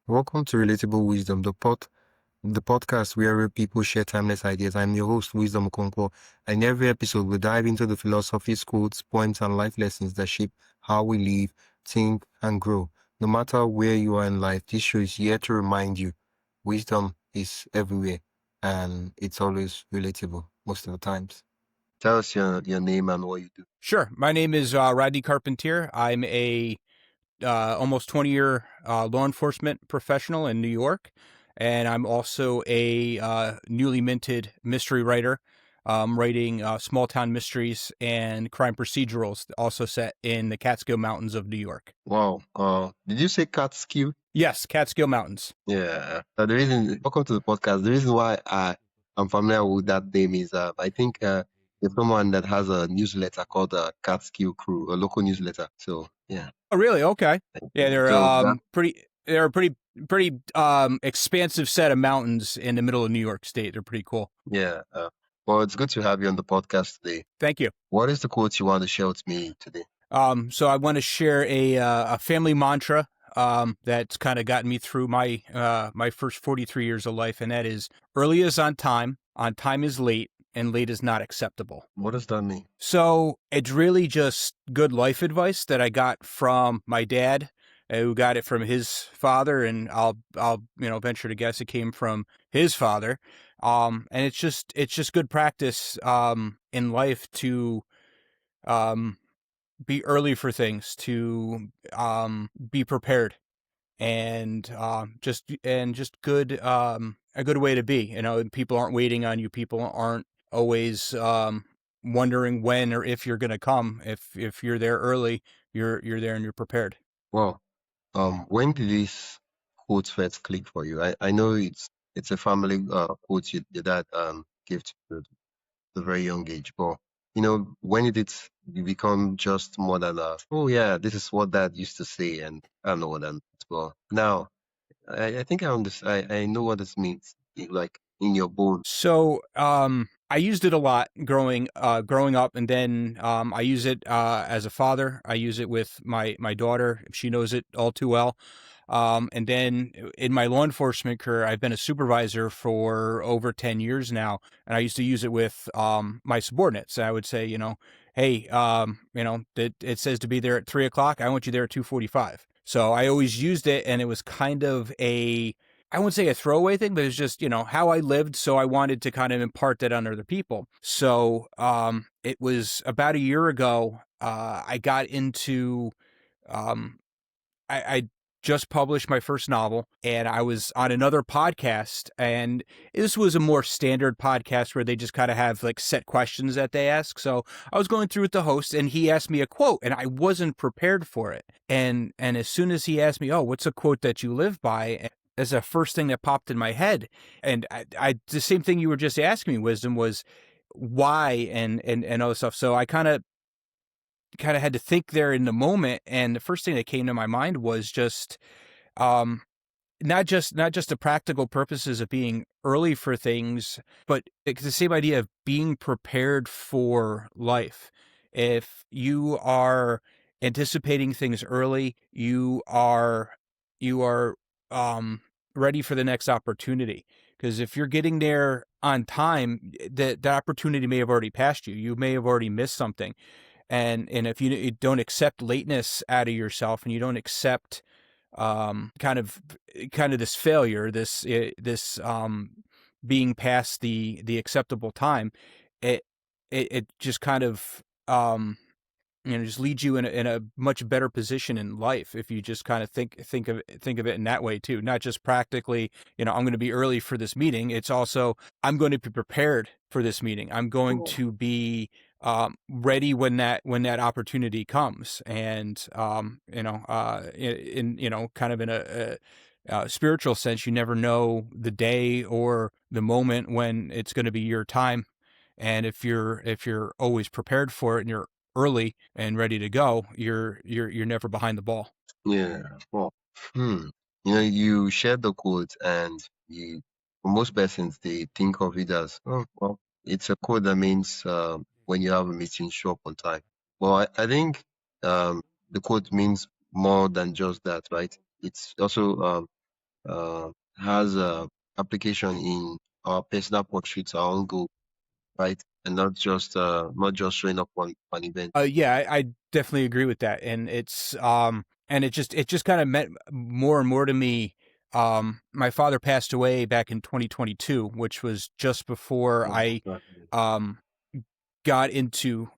Welcome to Relatable Wisdom, the podcast where real people share timeless ideas. I'm your host, Wisdom Okonkwo, and in every episode we dive into the philosophies, quotes, points, and life lessons that shape how we live, think, and grow. No matter where you are in life, this show is here to remind you wisdom is everywhere, and it's always relatable most of the times. Tell us your name and what you do. Sure. My name is Rodney Carpentier. I'm a almost 20-year law enforcement professional in New York, and I'm also a newly minted mystery writer, writing small town mysteries and crime procedurals, also set in the Catskill Mountains of New York. Wow. Did you say Catskill? Yes, Catskill Mountains. Yeah. Welcome to the podcast. The reason why I'm familiar with that name is I think there's someone that has a newsletter called Catskill Crew, a local newsletter. So yeah. Oh, really? Okay. Yeah, they're So they're a pretty expansive set of mountains in the middle of New York State. They're pretty cool. yeah. Well, it's good to have you on the podcast today. Thank you. What is the quote you want to share with me today? So I want to share a family mantra that's kind of gotten me through my my first 43 years of life, and that is: early is on time is late, and late is not acceptable. What does that mean? So it's really just good life advice that I got from my dad, who got it from his father, and I'll venture to guess it came from his father. And it's just good practice in life to be early for things, to be prepared, and just good a good way to be. You know, people aren't waiting on you. People aren't always wondering when or if you're going to come. If you're there early, you're there and you're prepared. Well, when did this quote first click for you? I know it's a family quote your dad gave to you at a very young age, but when did it become just more than oh yeah, this is what dad used to say, and I don't know what that. Well, now I think I understand. I know what this means, like in your bones. So I used it a lot growing up, and then I use it as a father. I use it with my daughter. She knows it all too well. And then in my law enforcement career, I've been a supervisor for over 10 years now, and I used to use it with my subordinates. I would say, hey, it says to be there at 3:00. I want you there at 2:45. So I always used it, and it was kind of I wouldn't say a throwaway thing, but it's just, how I lived. So I wanted to kind of impart that on other people. So it was about a year ago, I got into, I just published my first novel, and I was on another podcast, and this was a more standard podcast where they just kind of have like set questions that they ask. So I was going through with the host, and he asked me a quote, and I wasn't prepared for it. And as soon as he asked me, oh, what's a quote that you live by? That's the first thing that popped in my head. And I the same thing you were just asking me, Wisdom, was why and other stuff. So I kind of had to think there in the moment, and the first thing that came to my mind was just not just the practical purposes of being early for things, but it's the same idea of being prepared for life. If you are anticipating things early, you are ready for the next opportunity. Because if you're getting there on time, that opportunity may have already passed you. You may have already missed something. And if you don't accept lateness out of yourself, and you don't accept kind of this failure, this being past the acceptable time, it just kind of just leads you in a much better position in life if you just kind of think of it in that way too. Not just practically, I'm going to be early for this meeting. It's also, I'm going to be prepared for this meeting. I'm going to be ready when that opportunity comes. And kind of in a spiritual sense, you never know the day or the moment when it's going to be your time. And if you're always prepared for it, and you're early and ready to go, you're never behind the ball. Yeah. Well, you shared the quote, and for most persons, they think of it as, oh, well, it's a quote that means when you have a meeting, show up on time. Well, I think the quote means more than just that, right? It's also has a application in our personal portraits, our own goal, right? And not just showing up on event. Yeah, I definitely agree with that, and it just kind of meant more and more to me. My father passed away back in 2022, which was just before I um got into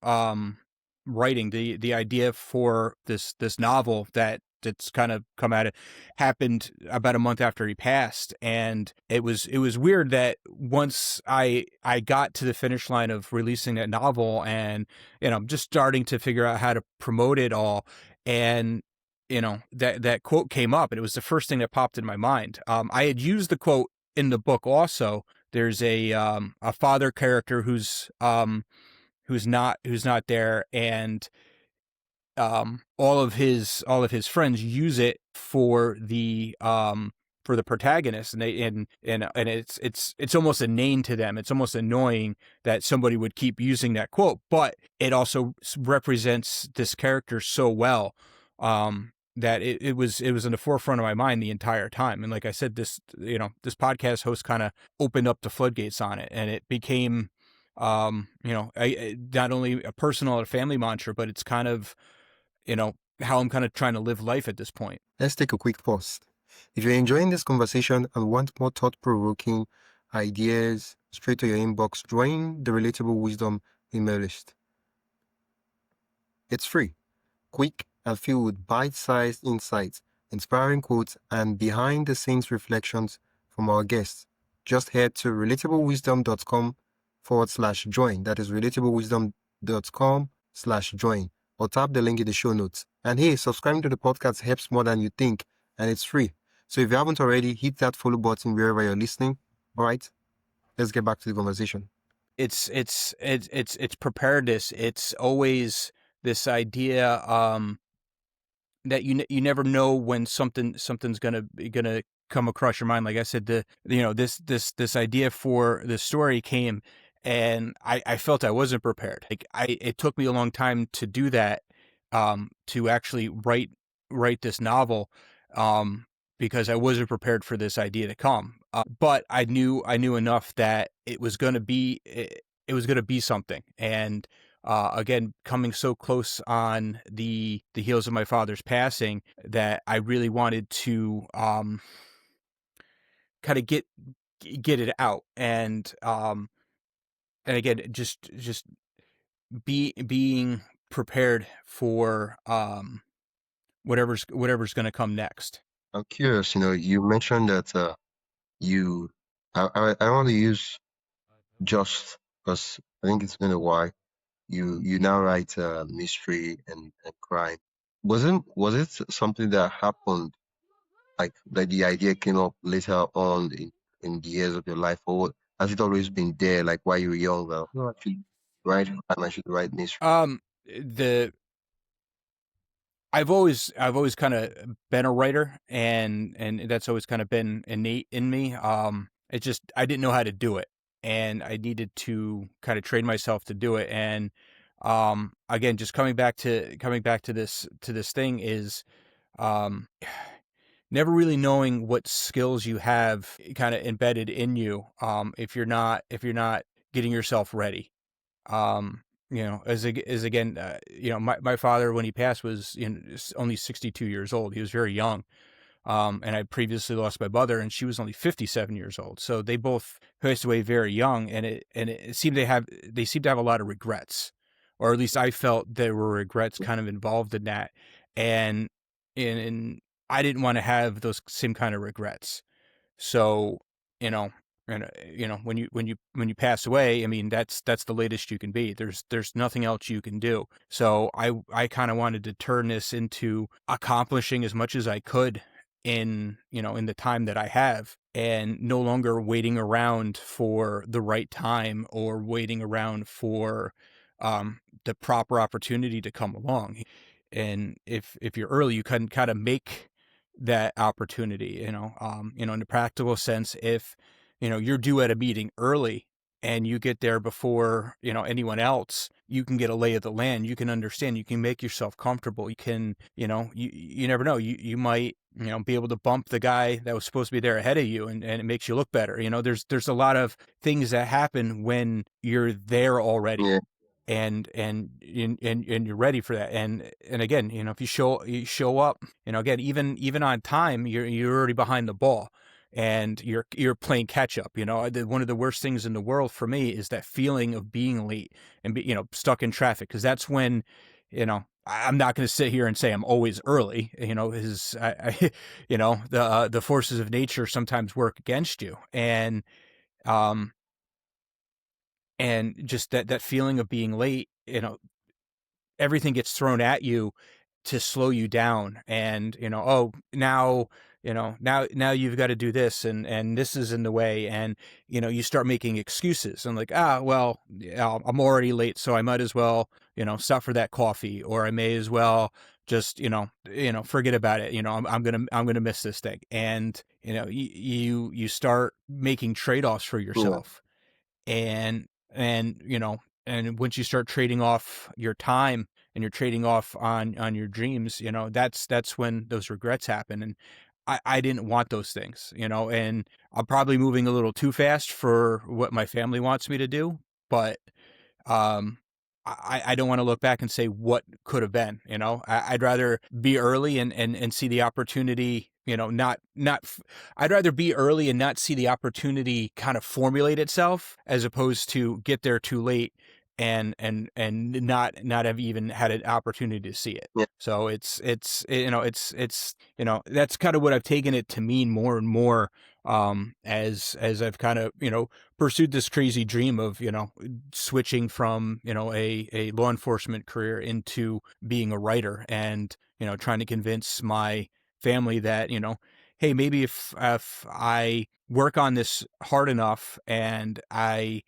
writing. The idea for this novel that's kind of come at it happened about a month after he passed, and it was weird that once I got to the finish line of releasing that novel, and just starting to figure out how to promote it all, and that quote came up, and it was the first thing that popped in my mind. I had used the quote in the book also. There's a father character who's not there, and all of his friends use it for the protagonist, and it's almost inane to them. It's almost annoying that somebody would keep using that quote, but it also represents this character so well, that it was in the forefront of my mind the entire time. And like I said, this podcast host kind of opened up the floodgates on it, and it became not only a personal or family mantra, but it's kind of, how I'm kind of trying to live life at this point. Let's take a quick pause. If you're enjoying this conversation and want more thought-provoking ideas straight to your inbox, join the Relatable Wisdom email list. It's free, quick, and filled with bite-sized insights, inspiring quotes, and behind-the-scenes reflections from our guests. Just head to relatablewisdom.com/join. That is relatablewisdom.com/join. Or tap the link in the show notes. And hey, subscribing to the podcast helps more than you think, and it's free. So if you haven't already, hit that follow button wherever you're listening. All right, let's get back to the conversation. It's preparedness. It's always this idea that you never know when something's gonna come across your mind. Like I said, this idea for the story came, and I felt I wasn't prepared. It took me a long time to do that, to actually write this novel, because I wasn't prepared for this idea to come. But I knew enough that it was gonna be something. And again, coming so close on the heels of my father's passing, that I really wanted to kind of get it out, and again, just being prepared for whatever's going to come next. I'm curious, you mentioned that I want to use just because I think it's been a while. You now write mystery and crime. Was it something that happened, like that the idea came up later on in the years of your life, or has it always been there, like while you were young? Well, no, I should write crime, I should write mystery. The I've always kind of been a writer, and that's always kind of been innate in me. It just, I didn't know how to do it, and I needed to kind of train myself to do it. And again, just coming back to this thing is, never really knowing what skills you have kind of embedded in you, if you're not getting yourself ready. As again, my father, when he passed, was only 62 years old. He was very young. And I previously lost my mother, and she was only 57 years old. So they both passed away very young, and it seemed they seemed to have a lot of regrets, or at least I felt there were regrets kind of involved in that. And I didn't want to have those same kind of regrets. So, you know, and when you pass away, I mean, that's the latest you can be. There's nothing else you can do. So I kind of wanted to turn this into accomplishing as much as I could in the time that I have, and no longer waiting around for the right time, or waiting around for the proper opportunity to come along. And if you're early, you can kind of make that opportunity, in a practical sense. If you're due at a meeting early, and you get there before, anyone else, you can get a lay of the land. You can understand, you can make yourself comfortable. You can, you never know. You might, be able to bump the guy that was supposed to be there ahead of you, and it makes you look better. There's a lot of things that happen when you're there already. Yeah. And you're ready for that. And again, if you show up, again, even on time, you're already behind the ball, and you're playing catch up. One of the worst things in the world for me is that feeling of being late and stuck in traffic, because that's when, I'm not going to sit here and say I'm always early, because the forces of nature sometimes work against you. Um, and just that feeling of being late, everything gets thrown at you to slow you down. And, oh, now you've got to do this, and this is in the way. And, you start making excuses, and like, well, yeah, I'm already late, so I might as well, stop for that coffee, or I may as well just, forget about it. I'm going to miss this thing. And, you start making trade-offs for Yeah. yourself. And once you start trading off your time, and you're trading off on your dreams, that's when those regrets happen. And I didn't want those things, and I'm probably moving a little too fast for what my family wants me to do. But um I don't want to look back and say what could have been. I'd rather be early and see the opportunity, I'd rather be early and not see the opportunity kind of formulate itself, as opposed to get there too late and not have even had an opportunity to see it. Yeah. So it's that's kind of what I've taken it to mean more and more, as I've kind of, pursued this crazy dream of, switching from, a law enforcement career into being a writer, and, trying to convince my family that, hey, maybe if I work on this hard enough, and I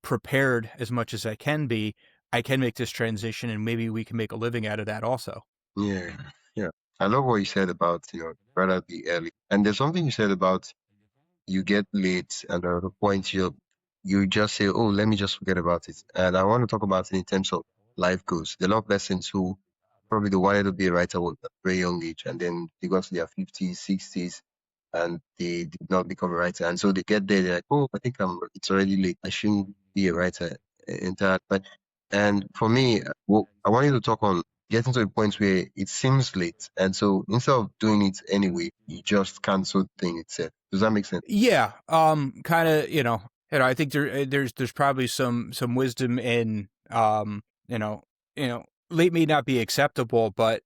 prepared as much as I can be, I can make this transition, and maybe we can make a living out of that also. Yeah. Yeah. I love what you said about, rather be early. And there's something you said about you get late, and at the point you just say, oh, let me just forget about it. And I want to talk about it in terms of life goals. There are a lot of persons who probably they wanted to be a writer at a very young age, and then they got to their 50s, 60s, and they did not become a writer. And so they get there, they're like, oh, I think it's already late. I shouldn't be a writer entire. But and for me, well, I want you to talk on getting to a point where it seems late, and so instead of doing it anyway, you just cancel the thing itself. Does that make sense? Yeah, kind of, I think there's probably some wisdom in, late may not be acceptable, but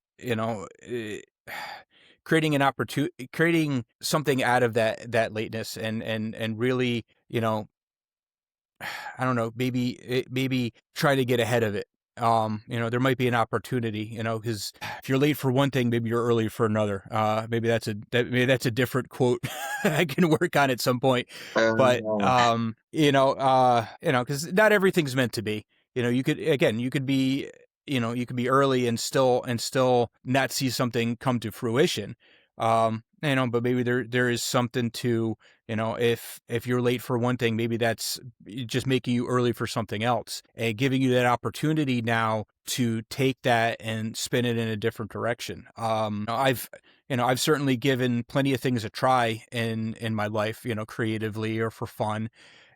creating something out of that lateness, and really, I don't know, maybe try to get ahead of it. There might be an opportunity, because if you're late for one thing, maybe you're early for another. Maybe that's a different quote I can work on at some point. But Uh, because not everything's meant to be. You could be early and still not see something come to fruition. But maybe there is something to, if you're late for one thing, maybe that's just making you early for something else, and giving you that opportunity now to take that and spin it in a different direction. I've certainly given plenty of things a try in my life, creatively or for fun,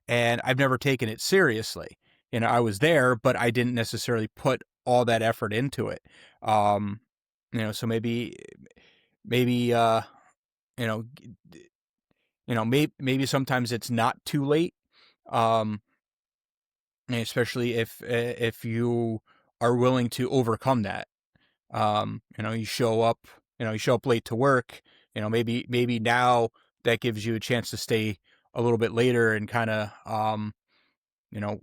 and I've never taken it seriously. I was there, but I didn't necessarily put all that effort into it. So maybe you know, maybe sometimes it's not too late, um, especially if you are willing to overcome that. You show up late to work. Maybe now that gives you a chance to stay a little bit later and kind of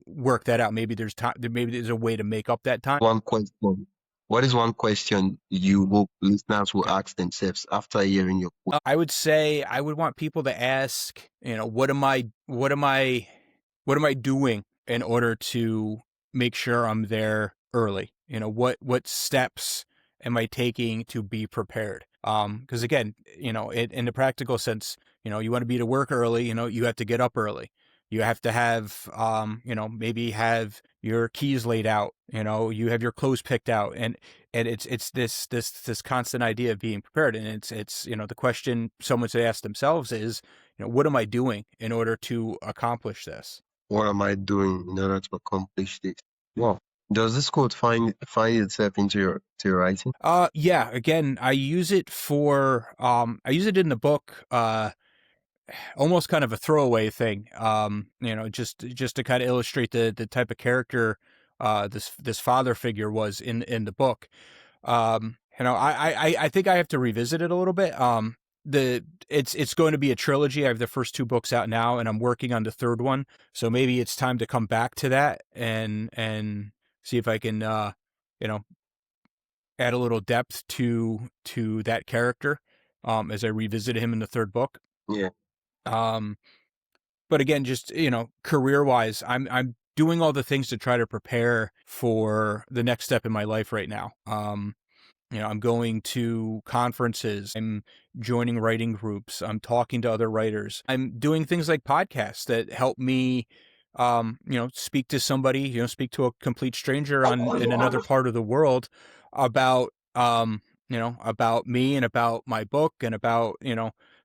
work that out. Maybe there's time. Maybe there's a way to make up that time. one question. What is one question you hope listeners will ask themselves after hearing your quote? I would say I would want people to ask, what am I doing in order to make sure I'm there early? What steps am I taking to be prepared? Because again, in the practical sense, you want to be to work early, you have to get up early. You have to have, maybe have your keys laid out. You have your clothes picked out, and it's this constant idea of being prepared. And it's the question someone should ask themselves is, what am I doing in order to accomplish this? What am I doing in order to accomplish this? Well, does this quote find itself into your writing? Yeah. Again, I use it in the book, almost kind of a throwaway thing. Just to kind of illustrate the type of character this father figure was in the book. I think I have to revisit it a little bit. It's going to be a trilogy. I have the first two books out now, and I'm working on the third one. So maybe it's time to come back to that and see if I can add a little depth to that character as I revisit him in the third book. Yeah. But again, just career wise, I'm doing all the things to try to prepare for the next step in my life right now. I'm going to conferences. I'm joining writing groups. I'm talking to other writers. I'm doing things like podcasts that help me, speak to somebody, speak to a complete stranger in another part of the world about, about me and about my book and about,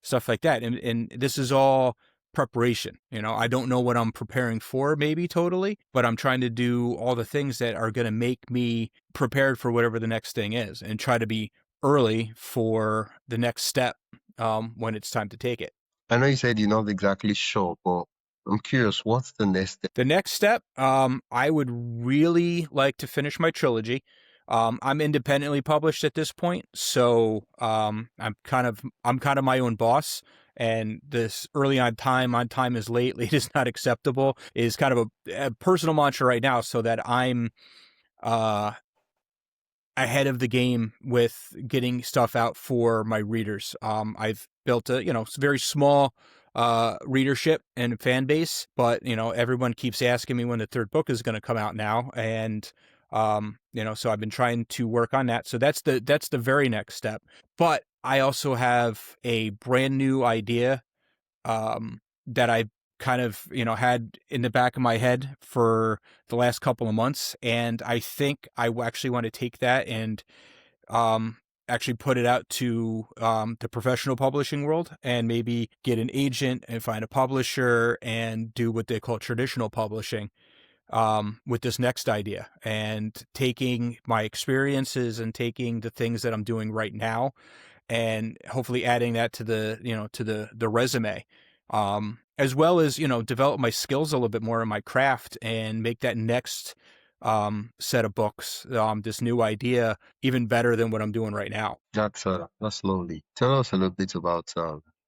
stuff like that. And this is all preparation. I don't know what I'm preparing for, maybe totally, but I'm trying to do all the things that are going to make me prepared for whatever the next thing is and try to be early for the next step when it's time to take it. I know you said you're not exactly sure, but I'm curious, what's the next step? The next step, I would really like to finish my trilogy. I'm independently published at this point, so I'm kind of my own boss. And this early on time is late is not acceptable is kind of a personal mantra right now, so that I'm ahead of the game with getting stuff out for my readers. I've built a very small readership and fan base, but everyone keeps asking me when the third book is going to come out now, and so I've been trying to work on that. So that's the very next step. But I also have a brand new idea that I kind of had in the back of my head for the last couple of months, and I think I actually want to take that and actually put it out to the professional publishing world and maybe get an agent and find a publisher and do what they call traditional publishing with this next idea, and taking my experiences and taking the things that I'm doing right now and hopefully adding that to the resume, as well as develop my skills a little bit more in my craft and make that next set of books, this new idea, even better than what I'm doing right now. That's lovely. Tell us a little bit about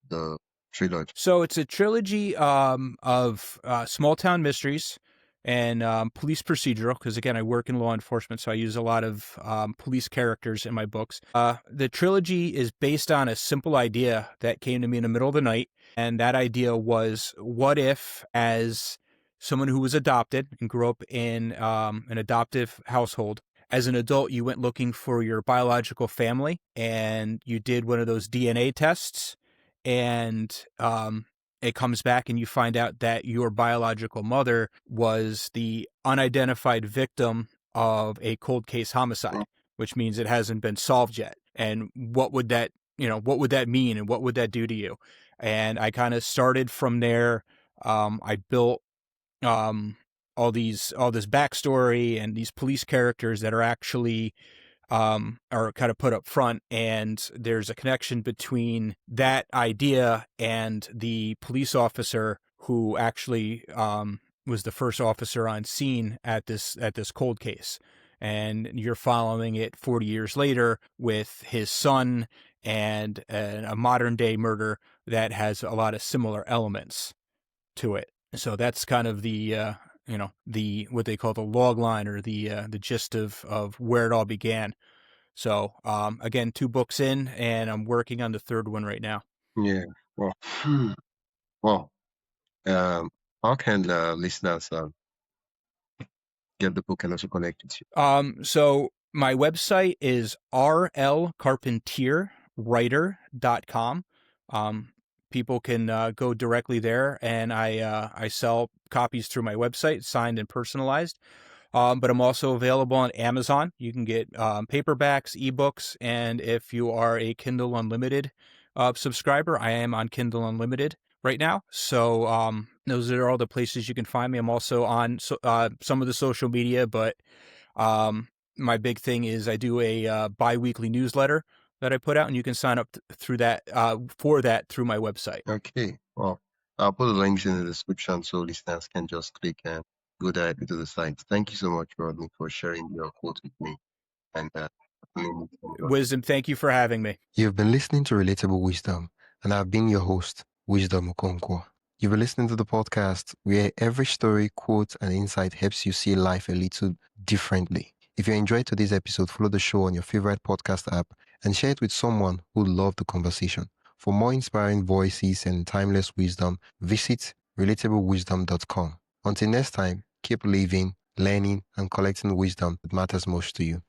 the trilogy. So it's a trilogy of small town mysteries and police procedural, because again, I work in law enforcement, so I use a lot of police characters in my books. The trilogy is based on a simple idea that came to me in the middle of the night, and that idea was, what if, as someone who was adopted and grew up in an adoptive household, as an adult, you went looking for your biological family and you did one of those DNA tests, and it comes back and you find out that your biological mother was the unidentified victim of a cold case homicide, which means it hasn't been solved yet. And what would that mean, and what would that do to you? And I kind of started from there. I built all this backstory and these police characters that are actually are kind of put up front, and there's a connection between that idea and the police officer who actually was the first officer on scene at this cold case, and you're following it 40 years later with his son and a modern day murder that has a lot of similar elements to it. So that's kind of the what they call the log line, or the gist of where it all began. So again, 2 books in, and I'm working on the third one right now. Yeah. Well, how can the listeners get the book and also connect with you? So my website is rlcarpentierwriter.com. people can go directly there, and I sell copies through my website, signed and personalized. But I'm also available on Amazon. You can get paperbacks, ebooks, and if you are a Kindle Unlimited subscriber, I am on Kindle Unlimited right now. So those are all the places you can find me. I'm also on some of the social media, but my big thing is I do a bi-weekly newsletter that I put out, and you can sign up through that for that through my website. Okay. Well, I'll put the links in the description so listeners can just click and go directly to the site. Thank you so much, Rodney, for sharing your quote with me. And Wisdom, thank you for having me. You've been listening to Relatable Wisdom, and I've been your host, Wisdom Okonkwo. You've been listening to the podcast where every story, quote, and insight helps you see life a little differently. If you enjoyed today's episode, follow the show on your favorite podcast app and share it with someone who loved the conversation. For more inspiring voices and timeless wisdom, visit relatablewisdom.com. Until next time, keep living, learning, and collecting wisdom that matters most to you.